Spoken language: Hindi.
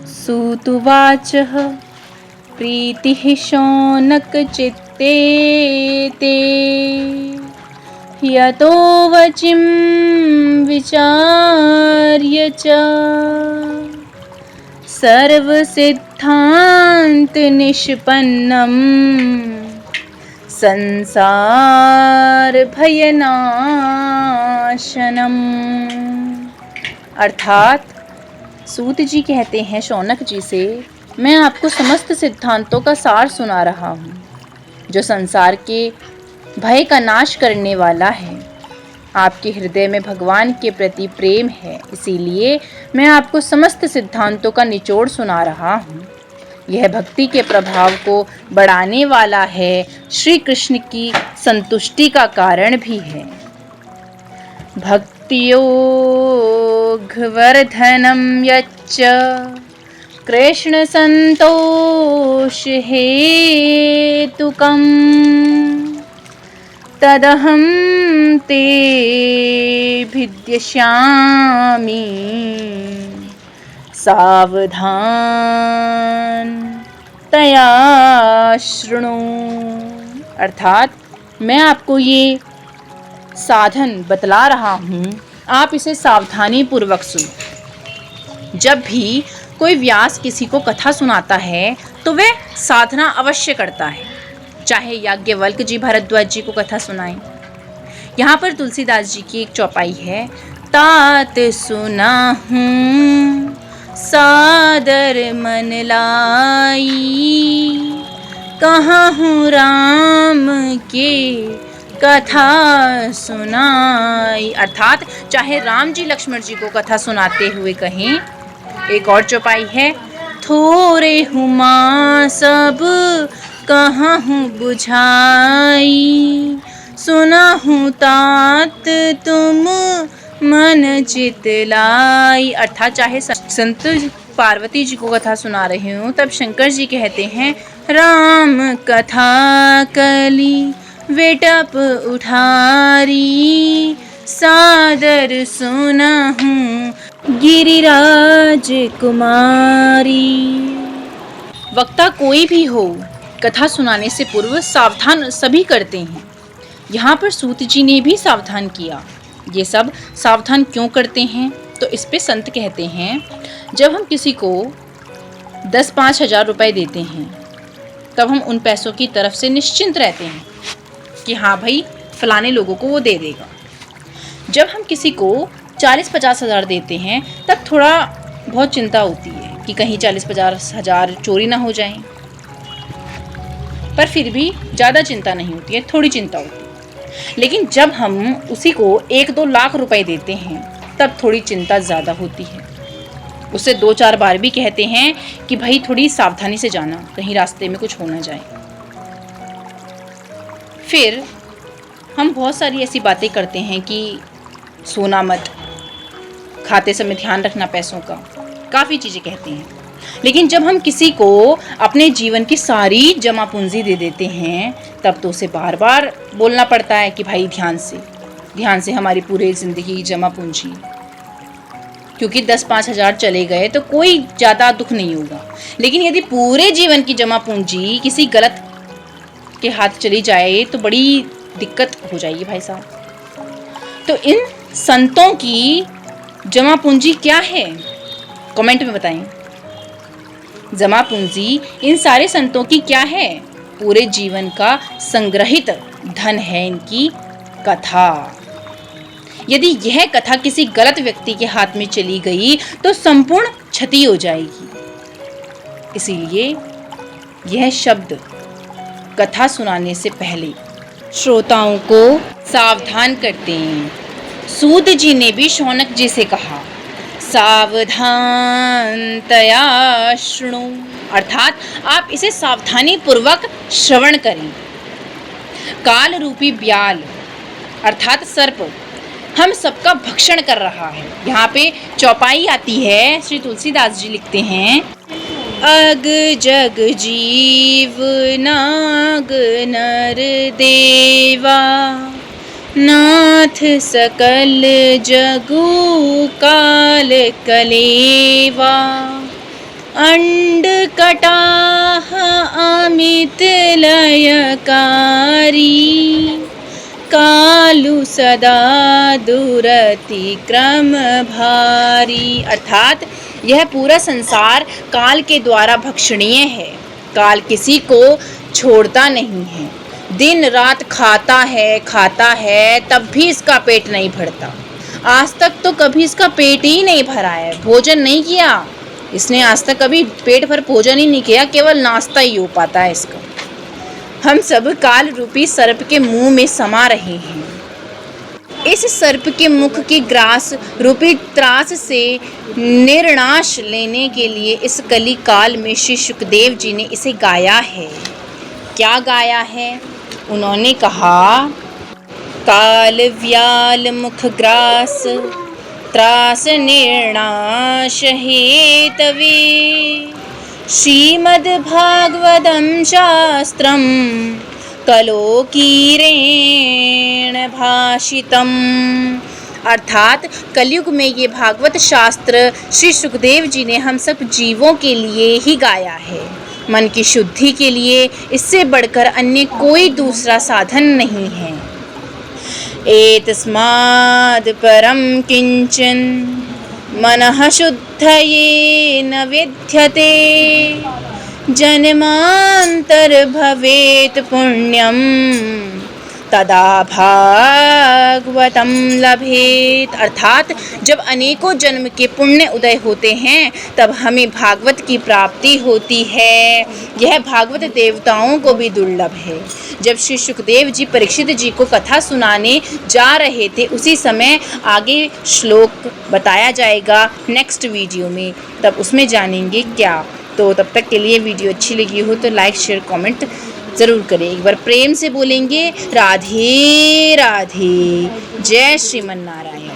सूतुवाचः प्रीतिः शौनकचित्ते ते यतो वचिं विचार्य च सर्वसिद्धान्तनिष्पन्नं संसारभयनाशनम्। अर्थात सूत जी कहते हैं शौनक जी से, मैं आपको समस्त सिद्धांतों का सार सुना रहा हूँ जो संसार के भय का नाश करने वाला है। आपके हृदय में भगवान के प्रति प्रेम है, इसीलिए मैं आपको समस्त सिद्धांतों का निचोड़ सुना रहा हूँ। यह भक्ति के प्रभाव को बढ़ाने वाला है, श्री कृष्ण की संतुष्टि का कारण भी है। भक्तियोगवर्धनं यच्च कृष्ण संतोष हेतुकम् तदहं ते भिद्यष्यामि सावधान तया शृणु। अर्थात मैं आपको ये साधन बतला रहा हूँ, आप इसे सावधानी पूर्वक सुनो। जब भी कोई व्यास किसी को कथा सुनाता है तो वह साधना अवश्य करता है, चाहे याज्ञवल्क्य जी भरद्वाज जी को कथा सुनाएं। यहाँ पर तुलसीदास जी की एक चौपाई है, तात सुनाहूँ सादर मन लाई कहाँ हूँ राम के कथा सुनाई। अर्थात चाहे राम जी लक्ष्मण जी को कथा सुनाते हुए कहें। एक और चौपाई है, थोरे हुमा सब कहाँ हूँ बुझाई सुना हूँ तात तुम मन चित लाई। अर्थात चाहे संत पार्वती जी को कथा सुना रहे हूँ तब शंकर जी कहते हैं, राम कथा कली वेटप उठारी सादर सुना हूँ गिरिराज कुमारी। वक्ता कोई भी हो, कथा सुनाने से पूर्व सावधान सभी करते हैं। यहाँ पर सूत जी ने भी सावधान किया। ये सब सावधान क्यों करते हैं तो इस पे संत कहते हैं, जब हम किसी को 10-5 हजार रुपए देते हैं तब हम उन पैसों की तरफ से निश्चिंत रहते हैं कि हाँ भाई फलाने लोगों को वो दे देगा। जब हम किसी को 40-50 हजार देते हैं तब थोड़ा बहुत चिंता होती है कि कहीं 40-50 हजार चोरी ना हो जाएं, पर फिर भी ज़्यादा चिंता नहीं होती है, थोड़ी चिंता होती है। लेकिन जब हम उसी को 1-2 लाख रुपए देते हैं तब थोड़ी चिंता ज़्यादा होती है। उससे 2-4 बार भी कहते हैं कि भाई थोड़ी सावधानी से जाना, कहीं रास्ते में कुछ हो ना जाए। फिर हम बहुत सारी ऐसी बातें करते हैं कि सोना मत, खाते समय ध्यान रखना पैसों का, काफ़ी चीज़ें कहते हैं। लेकिन जब हम किसी को अपने जीवन की सारी जमा पूंजी दे देते हैं तब तो उसे बार बार बोलना पड़ता है कि भाई ध्यान से हमारी पूरी ज़िंदगी की जमा पूंजी, क्योंकि 10-5 हजार चले गए तो कोई ज़्यादा दुख नहीं होगा। लेकिन यदि पूरे जीवन की जमा पूंजी किसी गलत के हाथ चली जाए तो बड़ी दिक्कत हो जाएगी भाई साहब। तो इन संतों की जमा पूंजी क्या है, कमेंट में बताएं। जमा पूंजी इन सारे संतों की क्या है? पूरे जीवन का संग्रहित धन है इनकी कथा। यदि यह कथा किसी गलत व्यक्ति के हाथ में चली गई तो संपूर्ण क्षति हो जाएगी। इसीलिए यह शब्द कथा सुनाने से पहले श्रोताओं को सावधान करते हैं। सूत जी ने भी शौनक जी से कहा, सावधान तया शृणु, अर्थात आप इसे सावधानी पूर्वक श्रवण करें। काल रूपी ब्याल अर्थात सर्प हम सबका भक्षण कर रहा है। यहाँ पे चौपाई आती है, श्री तुलसीदास जी लिखते हैं, अग जग जीव नाग नर देवा नाथ सकल जगु काल कलेवा अंड कटाह अमित लयकारी, कालु सदा दुरति क्रम भारी। अर्थात यह पूरा संसार काल के द्वारा भक्षणीय है। काल किसी को छोड़ता नहीं है, दिन रात खाता है तब भी इसका पेट नहीं भरता। आज तक तो कभी इसका पेट ही नहीं भरा है, भोजन नहीं किया इसने, आज तक कभी पेट भर भोजन ही नहीं किया, केवल नाश्ता ही हो पाता है इसका। हम सब काल रूपी सर्प के मुंह में समा रहे हैं। इस सर्प के मुख की ग्रास रूपी त्रास से निर्नाश लेने के लिए इस कली काल में श्री शुकदेव जी ने इसे गाया है। क्या गाया है? उन्होंने कहा, काल व्याल मुख ग्रास त्रास निर्नाश हेतवे, श्रीमद्भागवतं शास्त्रं कलोकीरेण भाषितम्। अर्थात कलयुग में ये भागवत शास्त्र श्री सुखदेव जी ने हम सब जीवों के लिए ही गाया है। मन की शुद्धि के लिए इससे बढ़कर अन्य कोई दूसरा साधन नहीं है। एतस्माद् परं किंचन मनः शुद्धये न विद्यते, जन्मांतर भवेत् पुण्यम तदा भागवतम लभेत। अर्थात जब अनेकों जन्म के पुण्य उदय होते हैं तब हमें भागवत की प्राप्ति होती है। यह भागवत देवताओं को भी दुर्लभ है। जब श्री सुखदेव जी परीक्षित जी को कथा सुनाने जा रहे थे, उसी समय आगे श्लोक बताया जाएगा नेक्स्ट वीडियो में, तब उसमें जानेंगे क्या। तो तब तक के लिए वीडियो अच्छी लगी हो तो लाइक शेयर कमेंट ज़रूर करें। एक बार प्रेम से बोलेंगे राधे राधे, जय श्रीमन नारायण।